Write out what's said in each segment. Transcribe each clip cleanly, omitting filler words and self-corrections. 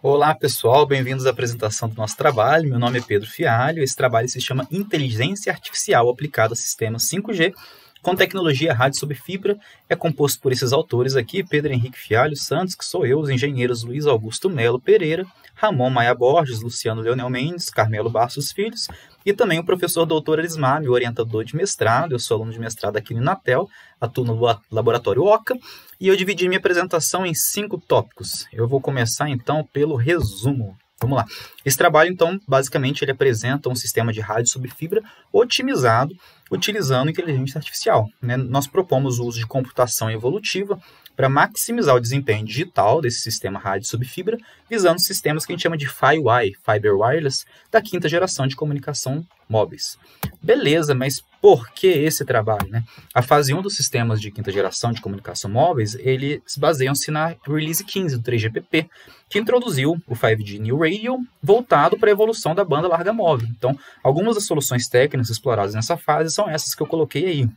Olá pessoal, bem-vindos à apresentação do nosso trabalho. Meu nome é Pedro Fialho. Esse trabalho se chama Inteligência Artificial aplicada a sistemas 5G com tecnologia rádio sobre fibra. É composto por esses autores aqui, Pedro Henrique Fialho Santos, que sou eu, os engenheiros Luiz Augusto Melo Pereira, Ramon Maia Borges, Luciano Leonel Mendes, Carmelo Bastos Filhos e também o professor doutor Elismar, meu orientador de mestrado. Eu sou aluno de mestrado aqui no Inatel, atuo no laboratório OCA e eu dividi minha apresentação em 5 tópicos. Eu vou começar então pelo resumo. Vamos lá. Esse trabalho, então, basicamente, ele apresenta um sistema de rádio sobre fibra otimizado, utilizando inteligência artificial, né? Nós propomos o uso de computação evolutiva para maximizar o desempenho digital desse sistema rádio sobre fibra, visando sistemas que a gente chama de FiWi, Fiber Wireless, da 5ª geração de comunicação móveis. Beleza, mas por que esse trabalho, né? A fase 1 dos sistemas de 5ª geração de comunicação móveis, eles baseiam-se na Release 15 do 3GPP, que introduziu o 5G New Radio voltado para a evolução da banda larga móvel. Então, algumas das soluções técnicas exploradas nessa fase são essas que eu coloquei aí.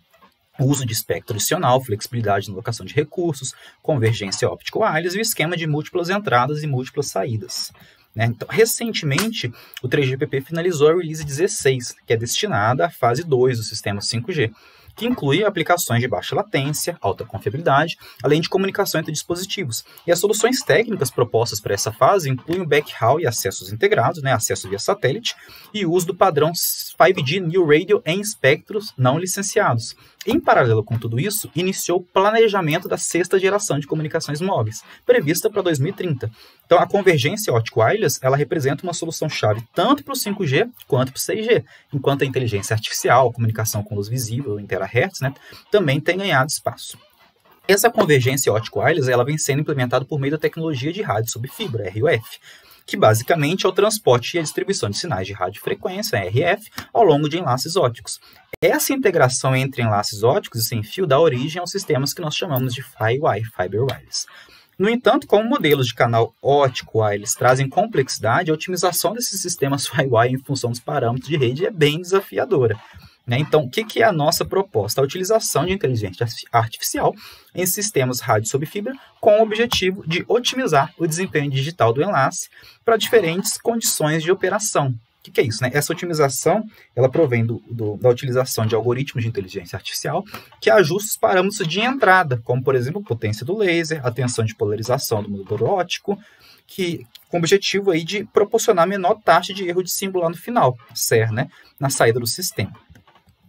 O uso de espectro adicional, flexibilidade na alocação de recursos, convergência óptico wireless e o esquema de múltiplas entradas e múltiplas saídas. Então, recentemente, o 3GPP finalizou a Release 16, que é destinada à fase 2 do sistema 5G, que inclui aplicações de baixa latência, alta confiabilidade, além de comunicação entre dispositivos. E as soluções técnicas propostas para essa fase incluem o backhaul e acessos integrados, acesso via satélite, e o uso do padrão 5G New Radio em espectros não licenciados. Em paralelo com tudo isso, iniciou o planejamento da 6ª geração de comunicações móveis, prevista para 2030. Então, a convergência óptico wireless, ela representa uma solução-chave tanto para o 5G quanto para o 6G, enquanto a inteligência artificial, a comunicação com luz visível em terahertz, também tem ganhado espaço. Essa convergência óptico wireless, ela vem sendo implementada por meio da tecnologia de rádio sobre fibra, RUF, que basicamente é o transporte e a distribuição de sinais de radiofrequência, RF, ao longo de enlaces ópticos. Essa integração entre enlaces ópticos e sem fio dá origem aos sistemas que nós chamamos de FiWi, Fiber Wireless. No entanto, como modelos de canal óptico wireless trazem complexidade, a otimização desses sistemas FiWi em função dos parâmetros de rede é bem desafiadora. Então, o que é a nossa proposta? A utilização de inteligência artificial em sistemas rádio sobre fibra com o objetivo de otimizar o desempenho digital do enlace para diferentes condições de operação. O que é isso? Essa otimização ela provém da utilização de algoritmos de inteligência artificial que ajustam os parâmetros de entrada, como, por exemplo, a potência do laser, a tensão de polarização do motor óptico, com o objetivo aí de proporcionar menor taxa de erro de símbolo lá no final, SER, na saída do sistema.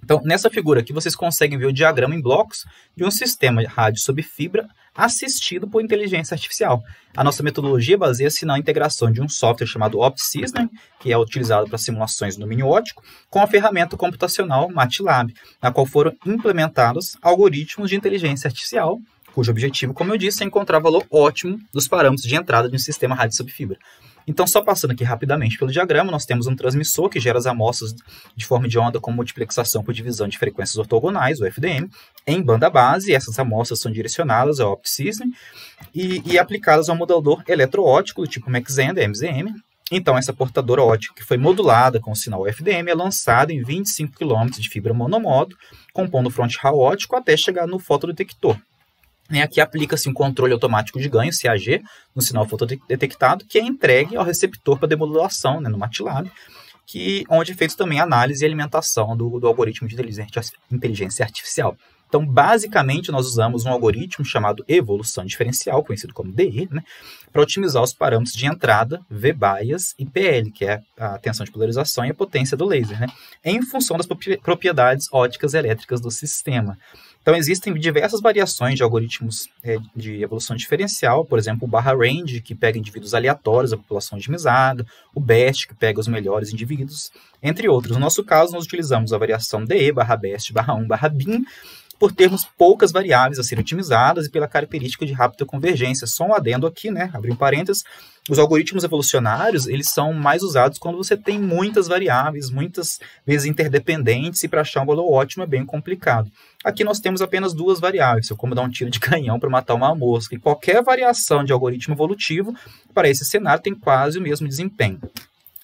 Então, nessa figura aqui, vocês conseguem ver o diagrama em blocos de um sistema de rádio sobre fibra assistido por inteligência artificial. A nossa metodologia baseia-se na integração de um software chamado OptiSys, que é utilizado para simulações no domínio óptico, com a ferramenta computacional MATLAB, na qual foram implementados algoritmos de inteligência artificial, cujo objetivo, como eu disse, é encontrar valor ótimo dos parâmetros de entrada de um sistema rádio sobre fibra. Então, só passando aqui rapidamente pelo diagrama, nós temos um transmissor que gera as amostras de forma de onda com multiplexação por divisão de frequências ortogonais, o FDM, em banda base, e essas amostras são direcionadas ao OptiSystem e aplicadas ao modulador eletroóptico do tipo Mach-Zehnder, MZM. Então, essa portadora óptica que foi modulada com o sinal FDM é lançada em 25 km de fibra monomodo, compondo o frontal óptico até chegar no fotodetector. Aqui aplica-se um controle automático de ganho, CAG, no sinal fotodetectado, que é entregue ao receptor para demodulação, no MATLAB, onde é feito também a análise e alimentação do algoritmo de inteligência artificial. Então, basicamente, nós usamos um algoritmo chamado evolução diferencial, conhecido como DE, para otimizar os parâmetros de entrada, V-bias e PL, que é a tensão de polarização e a potência do laser, em função das propriedades ópticas e elétricas do sistema. Então, existem diversas variações de algoritmos de evolução diferencial, por exemplo, o barra-range, que pega indivíduos aleatórios da população otimizada, o BEST, que pega os melhores indivíduos, entre outros. No nosso caso, nós utilizamos a variação DE, barra-BEST, barra-1, barra-BIN, por termos poucas variáveis a serem otimizadas e pela característica de rápida convergência. Só um adendo aqui, abrir um parênteses, os algoritmos evolucionários, eles são mais usados quando você tem muitas variáveis, muitas vezes interdependentes, e para achar um valor ótimo é bem complicado. Aqui nós temos apenas 2 variáveis, é como dar um tiro de canhão para matar uma mosca, e qualquer variação de algoritmo evolutivo para esse cenário tem quase o mesmo desempenho.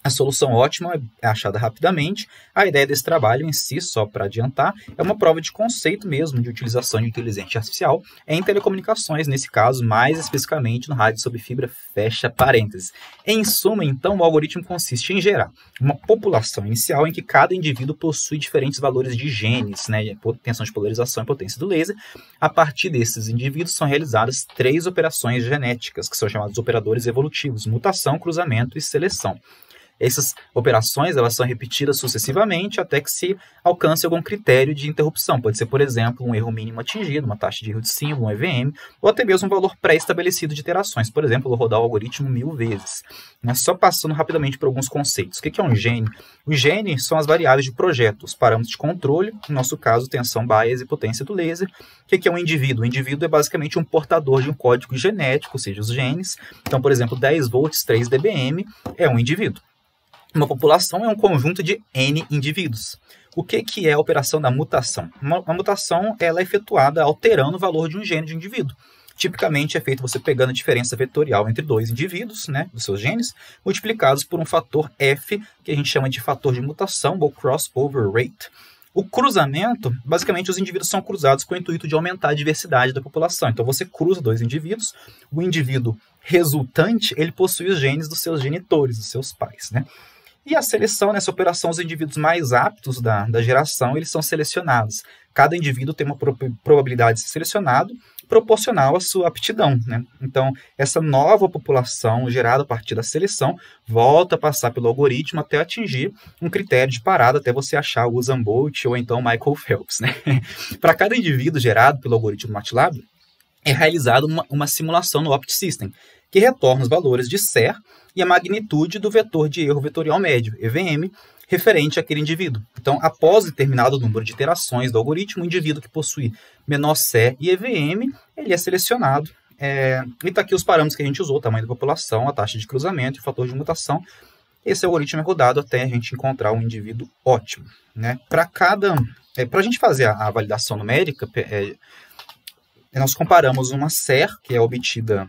A solução ótima é achada rapidamente. A ideia desse trabalho em si, só para adiantar, é uma prova de conceito mesmo de utilização de inteligência artificial em telecomunicações, nesse caso, mais especificamente no rádio sobre fibra, fecha parênteses. Em suma, então, o algoritmo consiste em gerar uma população inicial em que cada indivíduo possui diferentes valores de genes, né, tensão de polarização e potência do laser. A partir desses indivíduos são realizadas 3 operações genéticas, que são chamados operadores evolutivos: mutação, cruzamento e seleção. Essas operações elas são repetidas sucessivamente até que se alcance algum critério de interrupção. Pode ser, por exemplo, um erro mínimo atingido, uma taxa de erro de símbolo, um EVM, ou até mesmo um valor pré-estabelecido de iterações. Por exemplo, rodar o algoritmo 1000 vezes. Só passando rapidamente por alguns conceitos. O que é um gene? Os genes são as variáveis de projeto, os parâmetros de controle, no nosso caso, tensão, bias e potência do laser. O que é um indivíduo? O indivíduo é basicamente um portador de um código genético, ou seja, os genes. Então, por exemplo, 10 volts, 3 dBm é um indivíduo. Uma população é um conjunto de N indivíduos. O que é a operação da mutação? Uma mutação ela é efetuada alterando o valor de um gene de um indivíduo. Tipicamente é feito você pegando a diferença vetorial entre 2 indivíduos, né, dos seus genes, multiplicados por um fator F, que a gente chama de fator de mutação, ou crossover rate. O cruzamento, basicamente os indivíduos são cruzados com o intuito de aumentar a diversidade da população. Então você cruza 2 indivíduos, o indivíduo resultante ele possui os genes dos seus genitores, dos seus pais, né? E a seleção, nessa operação, os indivíduos mais aptos da geração, eles são selecionados. Cada indivíduo tem uma probabilidade de ser selecionado proporcional à sua aptidão, né? Então, essa nova população gerada a partir da seleção volta a passar pelo algoritmo até atingir um critério de parada, até você achar o Usain Bolt ou então o Michael Phelps, né? Para cada indivíduo gerado pelo algoritmo MATLAB, é realizada uma simulação no OptSystem, que retorna os valores de SER e a magnitude do vetor de erro vetorial médio, EVM, referente àquele indivíduo. Então, após determinado número de iterações do algoritmo, o indivíduo que possui menor SER e EVM, ele é selecionado. E está aqui os parâmetros que a gente usou: o tamanho da população, a taxa de cruzamento e o fator de mutação. Esse algoritmo é rodado até a gente encontrar um indivíduo ótimo, né? Para a gente fazer a validação numérica, nós comparamos uma SER, que é obtida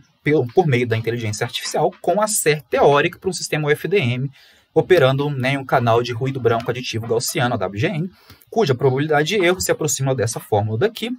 por meio da inteligência artificial, com a SER teórica para um sistema UFDM, operando em um canal de ruído branco aditivo gaussiano, WGN, cuja probabilidade de erro se aproxima dessa fórmula daqui,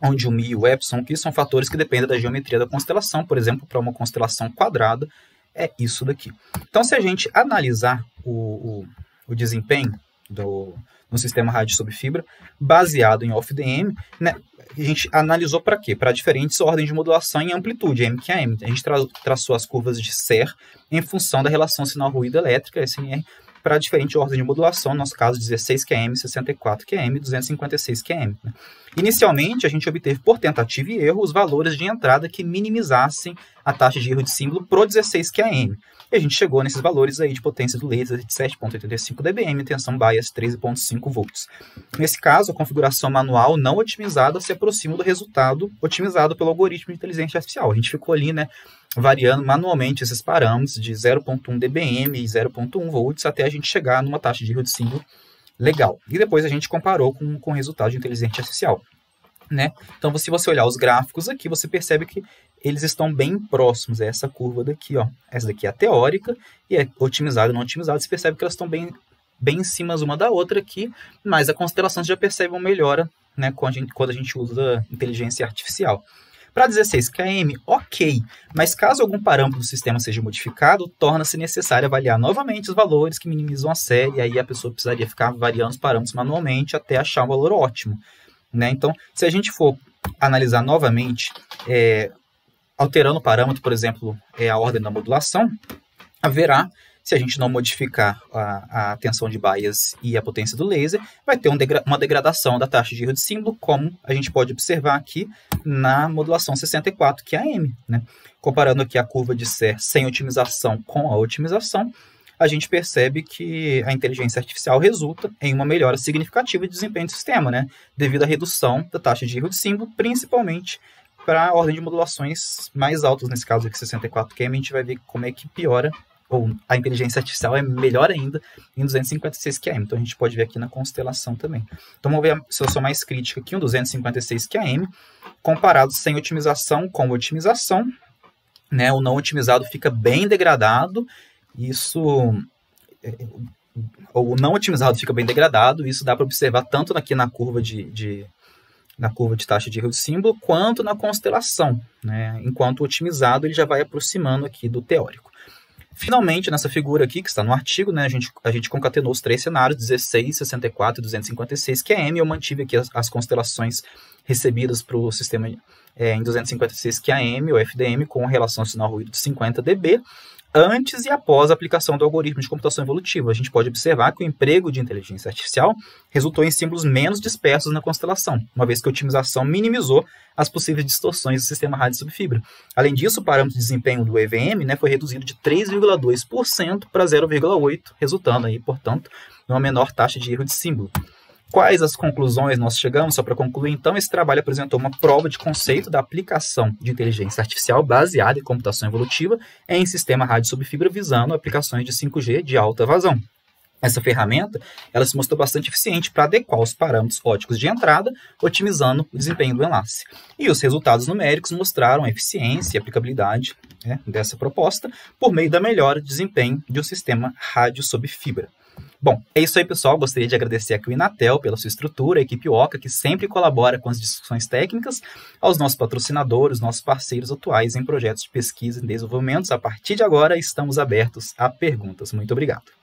onde o μ e o epsilon aqui são fatores que dependem da geometria da constelação. Por exemplo, para uma constelação quadrada, é isso daqui. Então, se a gente analisar o desempenho no sistema rádio sobre fibra, baseado em OFDM, né, a gente analisou para quê? Para diferentes ordens de modulação em amplitude, M que é M. A gente traçou as curvas de SER em função da relação sinal-ruído elétrica, SNR, para diferentes ordens de modulação, no nosso caso 16 QM, 64 QM e 256 QM. Né? Inicialmente, a gente obteve por tentativa e erro os valores de entrada que minimizassem a taxa de erro de símbolo pro 16 QM. E a gente chegou nesses valores aí de potência do laser de 7,85 dBm e tensão bias 13,5 volts. Nesse caso, a configuração manual não otimizada se aproxima do resultado otimizado pelo algoritmo de inteligência artificial. A gente ficou ali, né, variando manualmente esses parâmetros de 0,1 dBm e 0,1 volts até a gente chegar numa taxa de erro de símbolo legal. E depois a gente comparou com o resultado de inteligência artificial, né? Então, se você olhar os gráficos aqui, você percebe que eles estão bem próximos. É essa curva daqui, ó. Essa daqui é a teórica e é otimizada e não otimizada. Você percebe que elas estão bem em cima uma da outra aqui, mas a constelação você já percebe uma melhora, né, quando a gente usa inteligência artificial. Para 16 km, ok, mas caso algum parâmetro do sistema seja modificado, torna-se necessário avaliar novamente os valores que minimizam a série, e aí a pessoa precisaria ficar variando os parâmetros manualmente até achar um valor ótimo, né? Então, se a gente for analisar novamente, alterando o parâmetro, por exemplo, a ordem da modulação, haverá, se a gente não modificar a tensão de bias e a potência do laser, vai ter uma degradação da taxa de erro de símbolo, como a gente pode observar aqui na modulação 64 QAM, né? Comparando aqui a curva de SER sem otimização com a otimização, a gente percebe que a inteligência artificial resulta em uma melhora significativa de desempenho do sistema, né? Devido à redução da taxa de erro de símbolo, principalmente para a ordem de modulações mais altas, nesse caso aqui 64 QAM, a gente vai ver como é que piora, ou a inteligência artificial é melhor ainda em 256 QAM. Então, a gente pode ver aqui na constelação também. Então, vamos ver a solução mais crítica aqui, um 256 QAM, comparado sem otimização com otimização, né? O não otimizado fica bem degradado. Isso o não otimizado fica bem degradado. Isso dá para observar tanto aqui na curva de taxa de erro de símbolo, quanto na constelação, né? Enquanto o otimizado ele já vai aproximando aqui do teórico. Finalmente, nessa figura aqui, que está no artigo, né, a gente concatenou os 3 cenários, 16, 64 e 256 QAM. Eu mantive aqui as constelações recebidas para o sistema em 256 QAM, ou FDM, com relação ao sinal ruído de 50 dB, antes e após a aplicação do algoritmo de computação evolutiva. A gente pode observar que o emprego de inteligência artificial resultou em símbolos menos dispersos na constelação, uma vez que a otimização minimizou as possíveis distorções do sistema rádio sob fibra. Além disso, o parâmetro de desempenho do EVM, né, foi reduzido de 3,2% para 0,8%, resultando aí, portanto, em uma menor taxa de erro de símbolo. Quais as conclusões nós chegamos? Só para concluir, então, esse trabalho apresentou uma prova de conceito da aplicação de inteligência artificial baseada em computação evolutiva em sistema rádio sob fibra, visando aplicações de 5G de alta vazão. Essa ferramenta ela se mostrou bastante eficiente para adequar os parâmetros ópticos de entrada, otimizando o desempenho do enlace. E os resultados numéricos mostraram a eficiência e aplicabilidade, né, dessa proposta por meio da melhora de desempenho de um sistema rádio sob fibra. Bom, é isso aí, pessoal. Gostaria de agradecer aqui o Inatel pela sua estrutura, a equipe Oca, que sempre colabora com as discussões técnicas, aos nossos patrocinadores, nossos parceiros atuais em projetos de pesquisa e desenvolvimento. A partir de agora, estamos abertos a perguntas. Muito obrigado.